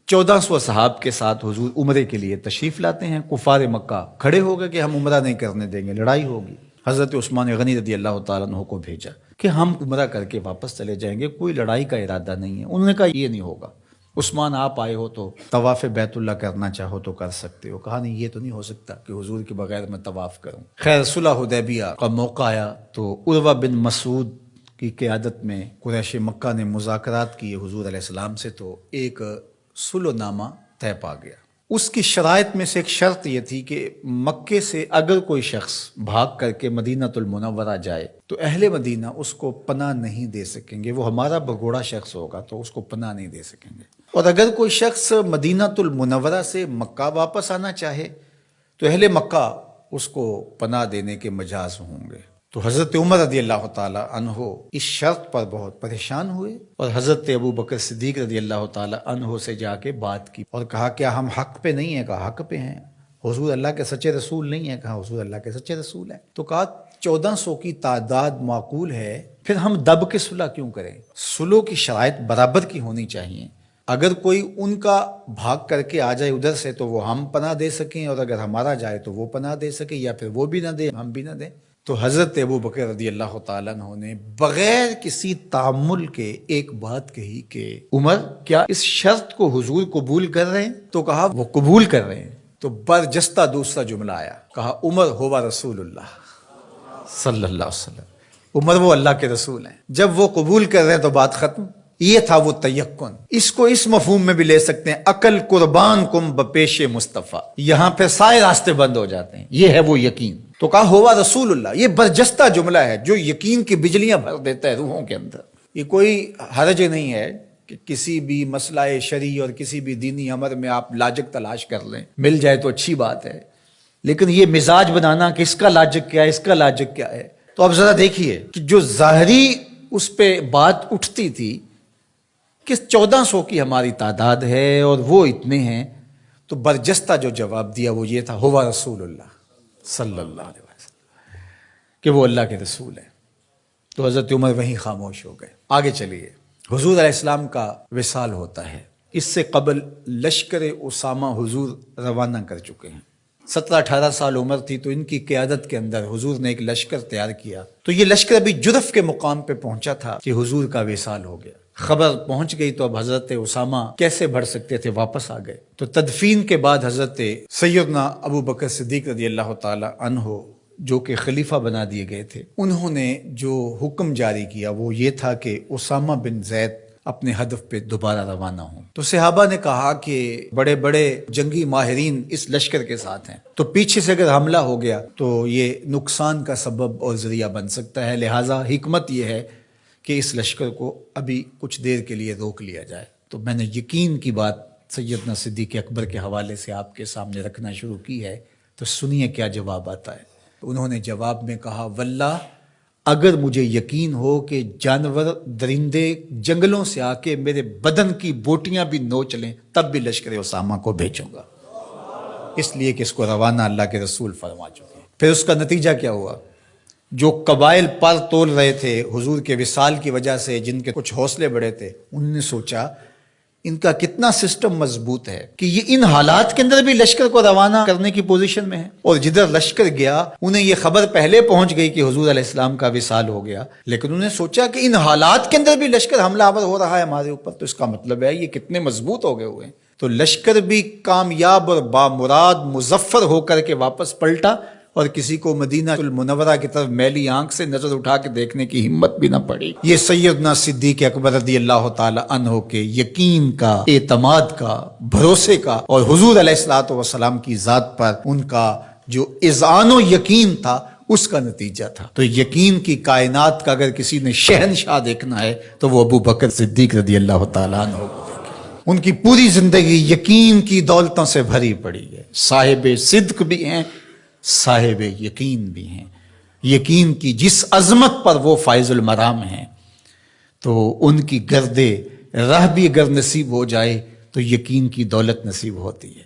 1400 صحاب کے ساتھ حضور عمرے کے لیے تشریف لاتے ہیں. کفار مکہ کھڑے ہو گئے کہ ہم عمرہ نہیں کرنے دیں گے، لڑائی ہوگی. حضرت عثمان غنی رضی اللہ تعالیٰ عنہ کو بھیجا کہ ہم عمرہ کر کے واپس چلے جائیں گے، کوئی لڑائی کا ارادہ نہیں ہے. انہوں نے کہا یہ نہیں ہوگا. عثمان آپ آئے ہو تو طواف بیت اللہ کرنا چاہو تو کر سکتے ہو. کہا نہیں، یہ تو نہیں ہو سکتا کہ حضور کے بغیر میں طواف کروں. خیر صلح حدیبیہ کا موقع آیا تو عروہ بن مسعود کی قیادت میں قریش مکہ نے مذاکرات کیے حضور علیہ السلام سے، تو ایک صلح نامہ طے پا گیا. اس کی شرائط میں سے ایک شرط یہ تھی کہ مکے سے اگر کوئی شخص بھاگ کر کے مدینہ المنورہ جائے تو اہل مدینہ اس کو پناہ نہیں دے سکیں گے. وہ ہمارا بگوڑا شخص ہوگا تو اس کو پناہ نہیں دے سکیں گے. اور اگر کوئی شخص مدینہ المنورہ سے مکہ واپس آنا چاہے تو اہل مکہ اس کو پناہ دینے کے مجاز ہوں گے. تو حضرت عمر رضی اللہ تعالی عنہ اس شرط پر بہت پریشان ہوئے اور حضرت ابو بکر صدیق رضی اللہ تعالی عنہ سے جا کے بات کی اور کہا کیا ہم حق پہ نہیں ہیں؟ کہا حق پہ ہیں. حضور اللہ کے سچے رسول نہیں ہیں؟ کہا حضور اللہ کے سچے رسول ہیں. تو کہا 1400 کی تعداد معقول ہے، پھر ہم دب کے صلح کیوں کریں؟ صلح کی شرائط برابر کی ہونی چاہیے. اگر کوئی ان کا بھاگ کر کے آ جائے ادھر سے تو وہ ہم پناہ دے سکیں، اور اگر ہمارا جائے تو وہ پناہ دے سکے، یا پھر وہ بھی نہ دے ہم بھی نہ دیں. تو حضرت ابو بکر رضی اللہ تعالیٰ عنہ نے بغیر کسی تعامل کے ایک بات کہی کہ عمر کیا اس شرط کو حضور قبول کر رہے ہیں؟ تو کہا وہ قبول کر رہے ہیں. تو برجستہ دوسرا جملہ آیا، کہا عمر ہوا رسول اللہ صلی اللہ علیہ وسلم. عمر وہ اللہ کے رسول ہیں. جب وہ قبول کر رہے ہیں تو بات ختم. یہ تھا وہ تیقن. اس کو اس مفہوم میں بھی لے سکتے ہیں، عقل قربان کم بپیش مصطفیٰ. یہاں پہ سارے راستے بند ہو جاتے ہیں. یہ ہے وہ یقین. تو کہا ہوا رسول اللہ. یہ برجستہ جملہ ہے جو یقین کی بجلیاں بھر دیتا ہے روحوں کے اندر. یہ کوئی حرج نہیں ہے کہ کسی بھی مسئلہ شرعی اور کسی بھی دینی امر میں آپ لاجک تلاش کر لیں، مل جائے تو اچھی بات ہے. لیکن یہ مزاج بنانا کہ اس کا لاجک کیا ہے، اس کا لاجک کیا ہے. تو اب ذرا دیکھیے کہ جو ظاہری اس پہ بات اٹھتی تھی کہ 1400 کی ہماری تعداد ہے اور وہ اتنے ہیں، تو برجستہ جو جواب دیا وہ یہ تھا ہوا رسول اللہ صلی اللہ علیہ وسلم، کہ وہ اللہ کے رسول ہیں. تو حضرت عمر وہیں خاموش ہو گئے. آگے چلیے. حضور علیہ السلام کا وصال ہوتا ہے. اس سے قبل لشکر اسامہ حضور روانہ کر چکے ہیں. 17-18 سال عمر تھی تو ان کی قیادت کے اندر حضور نے ایک لشکر تیار کیا. تو یہ لشکر ابھی جرف کے مقام پہ پہنچا تھا کہ حضور کا وصال ہو گیا. خبر پہنچ گئی تو اب حضرت اسامہ کیسے بڑھ سکتے تھے، واپس آ گئے. تو تدفین کے بعد حضرت سیدنا ابو بکر صدیق رضی اللہ تعالی عنہ جو کہ خلیفہ بنا دیے گئے تھے، انہوں نے جو حکم جاری کیا وہ یہ تھا کہ اسامہ بن زید اپنے ہدف پہ دوبارہ روانہ ہوں. تو صحابہ نے کہا کہ بڑے بڑے جنگی ماہرین اس لشکر کے ساتھ ہیں، تو پیچھے سے اگر حملہ ہو گیا تو یہ نقصان کا سبب اور ذریعہ بن سکتا ہے. لہٰذا حکمت یہ ہے کہ اس لشکر کو ابھی کچھ دیر کے لیے روک لیا جائے. تو میں نے یقین کی بات سیدنا صدیق اکبر کے حوالے سے آپ کے سامنے رکھنا شروع کی ہے. تو سنیے کیا جواب آتا ہے. انہوں نے جواب میں کہا واللہ اگر مجھے یقین ہو کہ جانور درندے جنگلوں سے آ کے میرے بدن کی بوٹیاں بھی نوچ لیں تب بھی لشکر اسامہ کو بھیجوں گا، اس لیے کہ اس کو روانہ اللہ کے رسول فرما چکے ہیں. پھر اس کا نتیجہ کیا ہوا؟ جو قبائل پر تول رہے تھے حضور کے وصال کی وجہ سے، جن کے کچھ حوصلے بڑے تھے، انہوں نے سوچا ان کا کتنا سسٹم مضبوط ہے کہ یہ ان حالات کے اندر بھی لشکر کو روانہ کرنے کی پوزیشن میں ہے. اور جدھر لشکر گیا انہیں یہ خبر پہلے پہنچ گئی کہ حضور علیہ السلام کا وصال ہو گیا، لیکن انہوں نے سوچا کہ ان حالات کے اندر بھی لشکر حملہ آور ہو رہا ہے ہمارے اوپر، تو اس کا مطلب ہے یہ کتنے مضبوط ہو گئے ہوئے ہیں. تو لشکر بھی کامیاب اور بامراد مظفر ہو کر کے واپس پلٹا، اور کسی کو مدینہ المنورہ کی طرف میلی آنکھ سے نظر اٹھا کے دیکھنے کی ہمت بھی نہ پڑی. یہ سیدنا صدیق اکبر رضی اللہ تعالی عنہ کے یقین کا، اعتماد کا، بھروسے کا، اور حضور علیہ الصلوۃ والسلام کی ذات پر ان کا جو اذعان و یقین تھا اس کا نتیجہ تھا. تو یقین کی کائنات کا اگر کسی نے شہنشاہ دیکھنا ہے تو وہ ابو بکر صدیق رضی اللہ تعالی عنہ کو دیکھے. ان کی پوری زندگی یقین کی دولتوں سے بھری پڑی ہے. صاحب صدق بھی ہیں، صاحب یقین بھی ہیں. یقین کی جس عظمت پر وہ فائز المرام ہیں، تو ان کی گرد راہ بھی اگر نصیب ہو جائے تو یقین کی دولت نصیب ہوتی ہے.